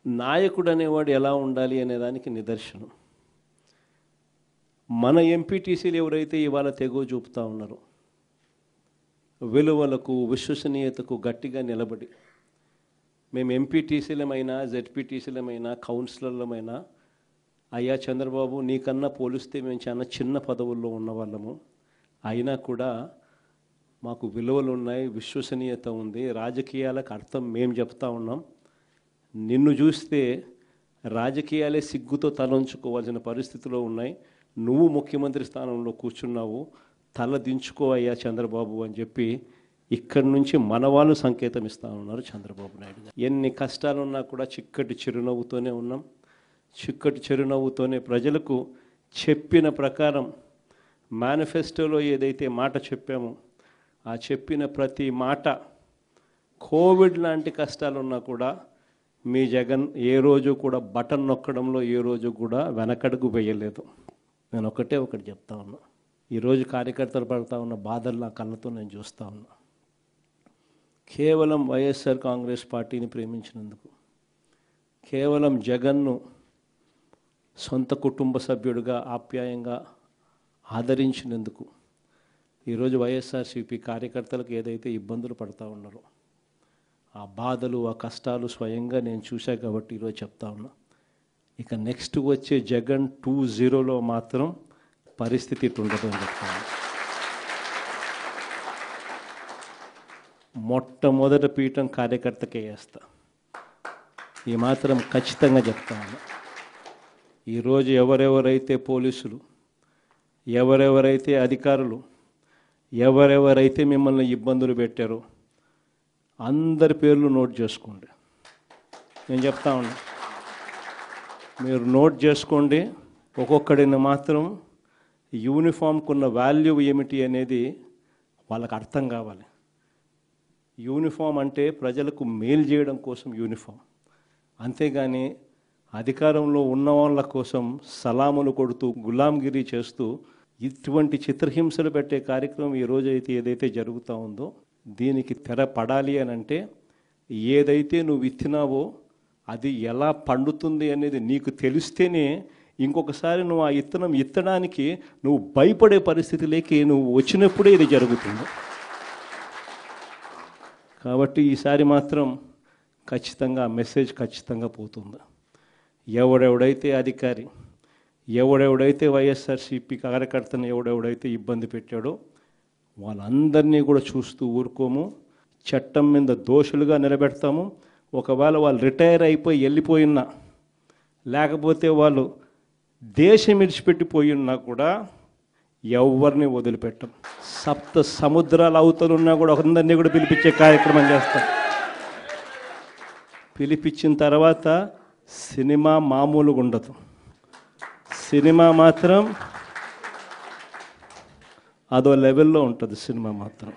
నాయకుడు అనేవాడు ఎలా ఉండాలి అనే దానికి నిదర్శనం. మన ఎంపీటీసీలు ఎవరైతే ఇవాళ తెగో చూపుతూ ఉన్నారో, విలువలకు విశ్వసనీయతకు గట్టిగా నిలబడి, మేము ఎంపీటీసీలమైనా జెడ్పీటీసీలమైనా కౌన్సిలర్లమైనా, అయ్యా చంద్రబాబు నీకన్నా పోలిస్తే మేము చాలా చిన్న పదవుల్లో ఉన్నవాళ్ళము, అయినా కూడా మాకు విలువలు ఉన్నాయి, విశ్వసనీయత ఉంది, రాజకీయాలకు అర్థం మేము చెప్తా ఉన్నాం. నిన్ను చూస్తే రాజకీయాలే సిగ్గుతో తలంచుకోవాల్సిన పరిస్థితిలో ఉన్నాయి. నువ్వు ముఖ్యమంత్రి స్థానంలో కూర్చున్నావు, తల దించుకో అయ్యా చంద్రబాబు అని చెప్పి ఇక్కడి నుంచి మన వాళ్ళు సంకేతం ఇస్తూ ఉన్నారు చంద్రబాబు నాయుడు గారు. ఎన్ని కష్టాలున్నా కూడా చిక్కటి చిరునవ్వుతోనే ఉన్నాం. చిక్కటి చిరునవ్వుతోనే ప్రజలకు చెప్పిన ప్రకారం మేనిఫెస్టోలో ఏదైతే మాట చెప్పామో ఆ చెప్పిన ప్రతి మాట, కోవిడ్ లాంటి కష్టాలున్నా కూడా మీ జగన్ ఏ రోజు కూడా బటన్ నొక్కడంలో ఏ రోజు కూడా వెనకడుగు వేయలేదు. నేను ఒకటి చెప్తా ఉన్నా, ఈరోజు కార్యకర్తలు పడుతూ ఉన్న బాధలు నా కళ్ళతో నేను చూస్తూ ఉన్నా. కేవలం వైఎస్ఆర్ కాంగ్రెస్ పార్టీని ప్రేమించినందుకు, కేవలం జగన్ను సొంత కుటుంబ సభ్యుడిగా ఆప్యాయంగా ఆదరించినందుకు ఈరోజు వైఎస్ఆర్సీపీ కార్యకర్తలకు ఏదైతే ఇబ్బందులు పడుతూ ఉన్నారో ఆ బాధలు, ఆ కష్టాలు స్వయంగా నేను చూశా కాబట్టి ఈరోజు చెప్తా ఉన్నా. ఇక నెక్స్ట్ వచ్చే జగన్ 2.0లో మాత్రం పరిస్థితి ఇటు ఉండదు అని చెప్తాను. మొట్టమొదటి పీఠం కార్యకర్తకే వేస్తా, ఈ మాత్రం ఖచ్చితంగా చెప్తా ఉన్నా. ఈరోజు ఎవరెవరైతే పోలీసులు, ఎవరెవరైతే అధికారులు, ఎవరెవరైతే మిమ్మల్ని ఇబ్బందులు పెట్టారో అందరి పేర్లు నోట్ చేసుకోండి. నేను చెప్తా ఉన్నా, మీరు నోట్ చేసుకోండి. ఒక్కొక్కడిని మాత్రం యూనిఫామ్కు ఉన్న వాల్యూ ఏమిటి అనేది వాళ్ళకి అర్థం కావాలి. యూనిఫామ్ అంటే ప్రజలకు మేలు చేయడం కోసం యూనిఫామ్, అంతేగాని అధికారంలో ఉన్న వాళ్ళ కోసం సలాములు కొడుతూ గులాంగిరి చేస్తూ ఇటువంటి చిత్రహింసలు పెట్టే కార్యక్రమం ఈరోజు అయితే ఏదైతే జరుగుతూ ఉందో దీనికి తెర పడాలి అని అంటే ఏదైతే నువ్వు విత్తినావో అది ఎలా పండుతుంది అనేది నీకు తెలిస్తేనే ఇంకొకసారి నువ్వు ఆ విత్తనం విత్తడానికి నువ్వు భయపడే పరిస్థితిలోకి నువ్వు వచ్చినప్పుడే ఇది జరుగుతుంది. కాబట్టి ఈసారి మాత్రం ఖచ్చితంగా మెసేజ్ ఖచ్చితంగా పోతుంది. ఎవడెవడైతే అధికారి, ఎవడెవడైతే వైఎస్ఆర్సీపీ కార్యకర్తను ఎవడెవడైతే ఇబ్బంది పెట్టాడో వాళ్ళందరినీ కూడా చూస్తూ ఊరుకోము. చట్టం మీద దోషులుగా నిలబెడతాము. ఒకవేళ వాళ్ళు రిటైర్ అయిపోయి వెళ్ళిపోయినా, లేకపోతే వాళ్ళు దేశం విడిచిపెట్టిపోయినా కూడా ఎవరిని వదిలిపెట్టం. సప్త సముద్రాల అవతలున్నా కూడా అందరినీ కూడా పిలిపించే కార్యక్రమం చేస్తాం. పిలిపించిన తర్వాత సినిమా మామూలుగా ఉండదు. సినిమా మాత్రం అదో లెవెల్లో ఉంటుంది. సినిమా మాత్రం